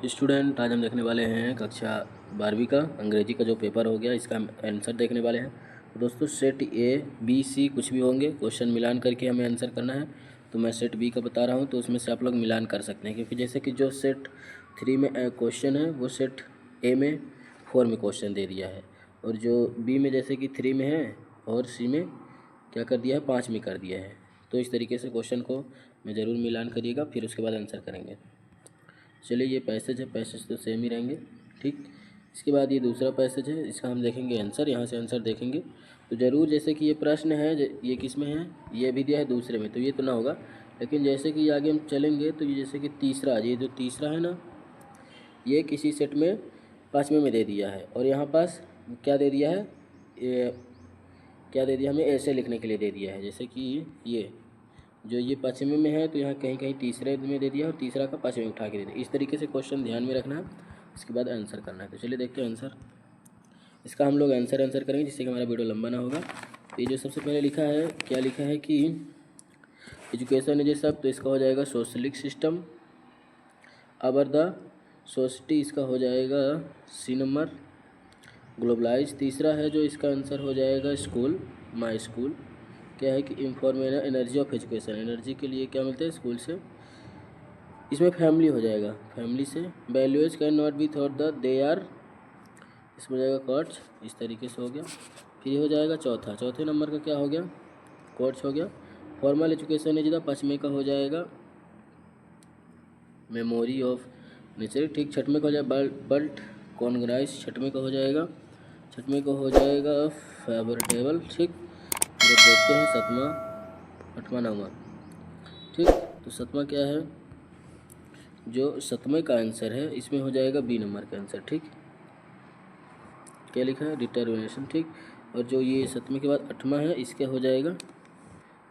Student, आज हम देखने वाले हैं कक्षा 12वीं का अंग्रेजी का जो पेपर हो गया, इसका आंसर देखने वाले हैं। तो दोस्तों, सेट ए बी सी कुछ भी होंगे, क्वेश्चन मिलान करके हमें आंसर करना है। तो मैं सेट बी का बता रहा हूं, तो उसमें से आप लोग मिलान कर सकते हैं, क्योंकि जैसे कि जो सेट 3 में क्वेश्चन है वो सेट ए में 4 में क्वेश्चन दे दिया है, और जो बी में जैसे कि 3 में है और सी में क्या कर दिया है, 5 में कर दिया है। तो इस तरीके से क्वेश्चन को मैं ज़रूर मिलान करिएगा, फिर उसके बाद आंसर करेंगे। चलिए, ये पैसेज है, पैसेज तो सेम ही रहेंगे, ठीक। इसके बाद ये दूसरा पैसेज है, इसका हम देखेंगे आंसर, यहाँ से आंसर देखेंगे। तो ज़रूर जैसे कि ये प्रश्न है, ये किस में है, ये भी दिया है दूसरे में, तो ये तो ना होगा। लेकिन जैसे कि आगे हम चलेंगे तो ये जैसे कि तीसरा, ये जो तीसरा है ना, ये किसी सेट में 5वें में दे दिया है, और यहाँ पास क्या दे दिया है, ये क्या दे दिया हमें, ऐसे लिखने के लिए दे दिया है। जैसे कि ये जो ये 5वें में है, तो यहाँ कहीं कहीं तीसरे में दे दिया, और तीसरा का 5वें में उठा के दे दिया। इस तरीके से क्वेश्चन ध्यान में रखना है, इसके बाद आंसर करना है। तो चलिए देखते हैं आंसर। इसका हम लोग आंसर करेंगे, जिससे कि हमारा वीडियो लंबा ना होगा। तो ये जो सबसे पहले लिखा है, क्या लिखा है कि एजुकेशन इज ए सब, तो इसका हो जाएगा सोशलिक सिस्टम। अबर द सोसाइटी, इसका हो जाएगा सी नंबर। ग्लोबलाइज तीसरा है, जो इसका आंसर हो जाएगा स्कूल, माई स्कूल। क्या है कि information energy of education, energy के लिए क्या मिलता है स्कूल से, इसमें फैमिली हो जाएगा, फैमिली से। Values can not be taught the they are, इसमें हो जाएगा कॉट्स। इस तरीके से हो गया। फिर ये हो जाएगा चौथे नंबर का क्या हो गया, कॉट्स हो गया। फॉर्मल एजुकेशन इज द 5वें का हो जाएगा मेमोरी ऑफ नेचर, ठीक। 6वें का हो जाएगा बल्ट कॉन्ग्राइज, 6वें का हो जाएगा, 6वें का हो जाएगा फेवरेटेबल, ठीक। जब देखते हैं 7वां 8वां 9वां, ठीक। तो 7वां क्या है, जो 7वें का आंसर है, इसमें हो जाएगा बी नंबर का आंसर, ठीक। क्या लिखा है, डिटर्मिनेशन, ठीक। और जो ये 7वें के बाद 8वां है, इसका हो जाएगा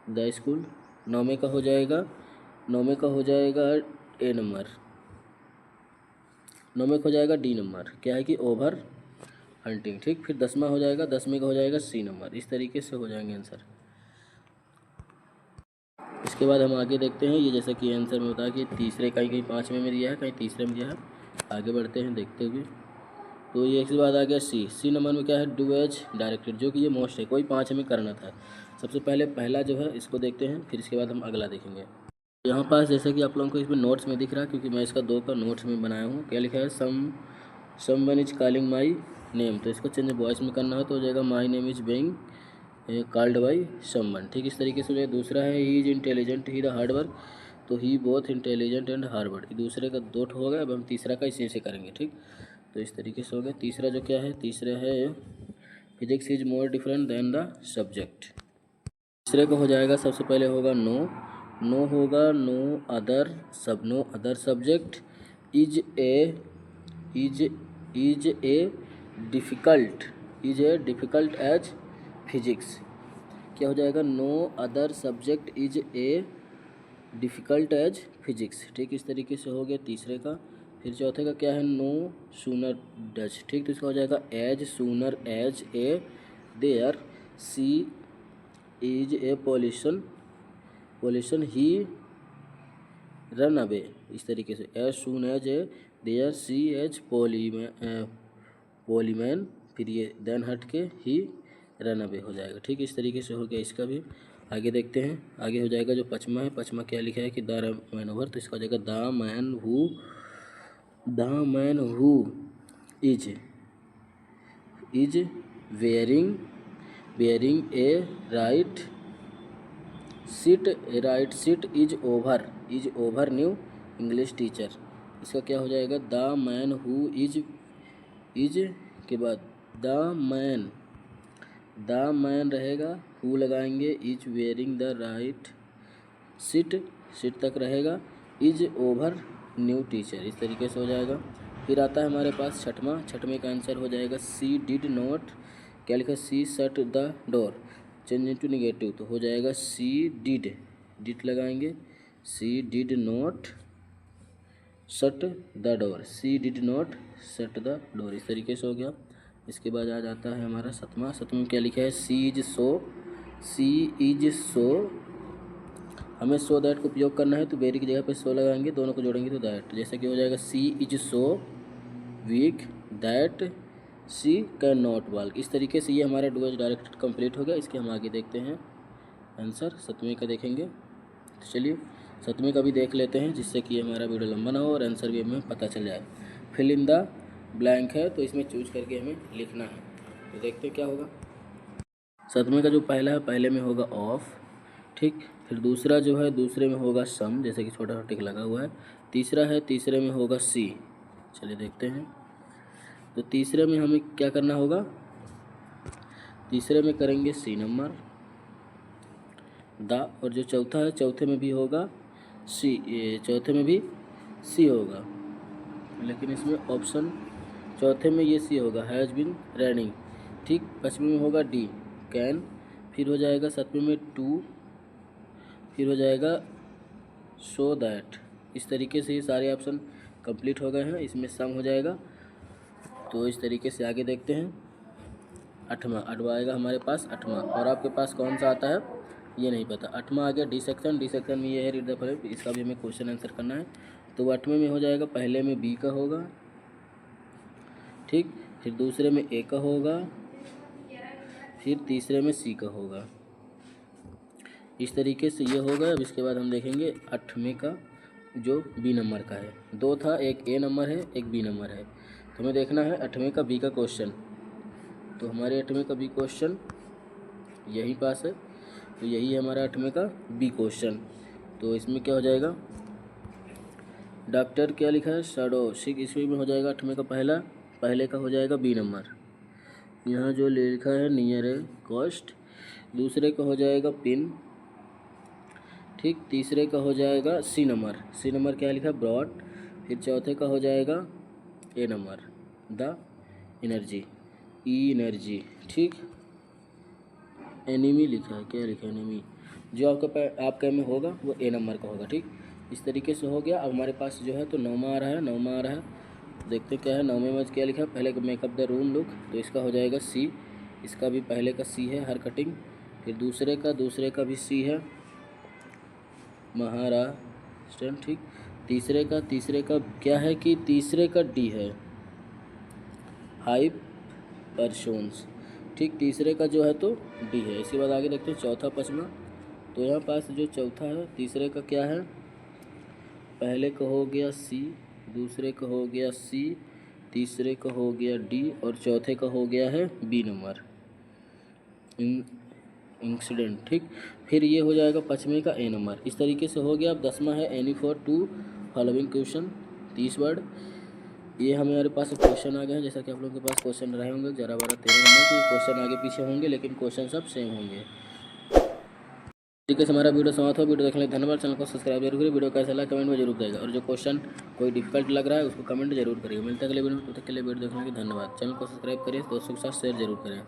द स्कूल। 9वें का हो जाएगा, 9वें का हो जाएगा ए नंबर, 9वें का हो जाएगा डी नंबर, क्या है कि ओवर हंटिंग, ठीक। फिर 10वां हो जाएगा, 10वें का हो जाएगा सी नंबर। इस तरीके से हो जाएंगे आंसर। इसके बाद हम आगे देखते हैं, ये जैसे कि आंसर में बताया कि तीसरे कहीं कहीं 5वें में दिया है, कहीं तीसरे में दिया है। आगे बढ़ते हैं देखते हुए। तो ये इसके बाद आ गया सी नंबर में क्या है, डू एज डायरेक्टेड, जो कि ये मोस्ट है, कोई 5 में करना था। सबसे पहले पहला जो है इसको देखते हैं, फिर इसके बाद हम अगला देखेंगे। यहाँ पास जैसे कि आप लोगों को इसमें नोट्स में दिख रहा है, क्योंकि मैं इसका 2 का नोट्स में बनाया हूँ। क्या लिखा है, someone is calling my name, तो इसको चेंज वॉइस में करना हो तो हो जाएगा my name is being called by someone, ठीक। इस तरीके से हो जाए। दूसरा है he is intelligent he the hard work, तो he both intelligent and hard work, दूसरे का 2 हो गया। अब हम तीसरा का इसी से करेंगे, ठीक। तो इस तरीके से हो गया। तीसरा जो क्या है, तीसरा है physics is more different than the subject, तीसरे का हो जाएगा, सबसे पहले होगा नो होगा no other subject is a difficult as physics, क्या हो जाएगा, no other subject is a difficult as physics, ठीक। इस तरीके से हो गया तीसरे का। फिर चौथे का क्या है, नो सूनर डच, ठीक। तो इसका हो जाएगा as sooner as a there see is a pollution he run away, इस तरीके से as soon as a there see as policeman, फिर ये देन हट के ही रन अवे हो जाएगा, ठीक। इस तरीके से हो गया इसका भी। आगे देखते हैं, आगे हो जाएगा जो 5वां है, 5वां क्या लिखा है कि द मैन ओवर, तो इसका हो जाएगा the man who is wearing A right seat is over new English teacher, इसका क्या हो जाएगा, द मैन हु इज के बाद द मैन रहेगा, हु लगाएंगे, is wearing the right seat तक रहेगा, इज ओवर न्यू टीचर, इस तरीके से हो जाएगा। फिर आता है हमारे पास 6वें का आंसर हो जाएगा सी डिड नॉट, क्या लिखा, she shut the door, change into negative, तो हो जाएगा सी डिड लगाएंगे, she did not shut the door, she did not shut the door, इस तरीके से हो गया। इसके बाद आ जाता है हमारा 7वां में क्या लिखा है, सी इज सो हमें सो दैट का उपयोग करना है, तो वेरी की जगह पे सो लगाएंगे, दोनों को जोड़ेंगे तो दैट, जैसे कि हो जाएगा she is so weak that she can not walk. इस तरीके से ये हमारा डू एज डायरेक्टेड कंप्लीट हो गया। इसके हम आगे देखते हैं आंसर, 7वें का देखेंगे। तो चलिए 7वें का भी देख लेते हैं, जिससे कि हमारा वीडियो लंबा ना हो और आंसर भी हमें पता चल जाए। फिल इन द ब्लैंक है, तो इसमें चूज करके हमें लिखना है। तो देखते हैं क्या होगा। 7वें का जो पहला है, पहले में होगा ऑफ, ठीक। फिर दूसरा जो है, दूसरे में होगा सम, जैसे कि छोटा टिक लगा हुआ है। तीसरा है, तीसरे में होगा सी। चलिए देखते हैं। तो तीसरे में हमें क्या करना होगा, तीसरे में करेंगे सी नंबर द, और जो चौथा है, चौथे में भी होगा सी, चौथे में भी सी होगा, लेकिन इसमें ऑप्शन चौथे में ये सी होगा, हैज़ बिन रनिंग, ठीक। 5वें में होगा डी कैन, फिर हो जाएगा 7वें में टू, फिर हो जाएगा सो दैट। इस तरीके से ये सारे ऑप्शन कंप्लीट हो गए हैं। इसमें सम हो जाएगा। तो इस तरीके से आगे देखते हैं। 8वां आएगा हमारे पास, 8वां। और आपके पास कौन सा आता है ये नहीं पता। 8वां आ गया डी सेक्शन। डी सेक्शन में ये है रीड द फॉलोइंग, इसका भी हमें क्वेश्चन आंसर करना है। तो 8वें में हो जाएगा, पहले में बी का होगा, ठीक। फिर दूसरे में ए का होगा, फिर तीसरे में सी का होगा। इस तरीके से ये होगा। अब इसके बाद हम देखेंगे 8वें का, जो बी नंबर का है। 2 था, एक ए नंबर है, एक बी नंबर है। तो हमें देखना है 8वें का बी का क्वेश्चन। तो हमारे 8वें का बी क्वेश्चन यहीं पास है, तो यही है हमारा 8वें का बी क्वेश्चन। तो इसमें क्या हो जाएगा, डॉक्टर क्या लिखा है, शैडो, ठीक। इसमें में हो जाएगा 8वें का पहले का हो जाएगा बी नंबर, यहाँ जो लिखा है नियर है कॉस्ट। दूसरे का हो जाएगा पिन, ठीक। तीसरे का हो जाएगा सी नंबर क्या लिखा है, ब्रॉड। फिर चौथे का हो जाएगा a number, the energy, E energy, ठीक। एनिमी लिखा है, क्या लिखा है, एनिमी। जो आपका में होगा वो ए नंबर का होगा, ठीक। इस तरीके से हो गया। अब हमारे पास जो है तो 9वां आ रहा है। देखते क्या है 9वें में क्या लिखा है, पहले का मेकअप द रूम लुक, तो इसका हो जाएगा सी। इसका भी पहले का सी है, हर कटिंग। फिर दूसरे का भी सी है, महाराष्ट्र, ठीक। तीसरे का क्या है कि तीसरे का डी है, हाइप परसोन्स, ठीक। तीसरे का जो है तो डी है। इसके बाद आगे देखते हैं चौथा 5वां। तो यहाँ पास जो चौथा है, तीसरे का क्या है, पहले का हो गया सी, दूसरे का हो गया सी, तीसरे का हो गया डी, और चौथे का हो गया है बी नंबर, इंसिडेंट, ठीक। फिर ये हो जाएगा 5वें का ए नंबर। इस तरीके से हो गया। अब 10वां है any for 2 following question, 30 word. ये हमारे पास क्वेश्चन आ गए हैं, जैसा कि आप लोगों के पास क्वेश्चन रहे होंगे 11, 12, 13 नंबर के क्वेश्चन आगे पीछे होंगे, लेकिन क्वेश्चन सब सेम होंगे। तरीके से हमारा वीडियो समाप्त हो। वीडियो देखने के लिए धन्यवाद। चैनल को सब्सक्राइब जरूर करिए। वीडियो कैसा लगा कमेंट में जरूर बताइएगा, और जो क्वेश्चन कोई डिफिकल्ट लग रहा है उसको कमेंट जरूर करिए। मिलते हैं अगले वीडियो में, तब तक के लिए वीडियो देखने के लिए धन्यवाद। चैनल को सब्सक्राइब करिए, दोस्तों के साथ शेयर जरूर करें।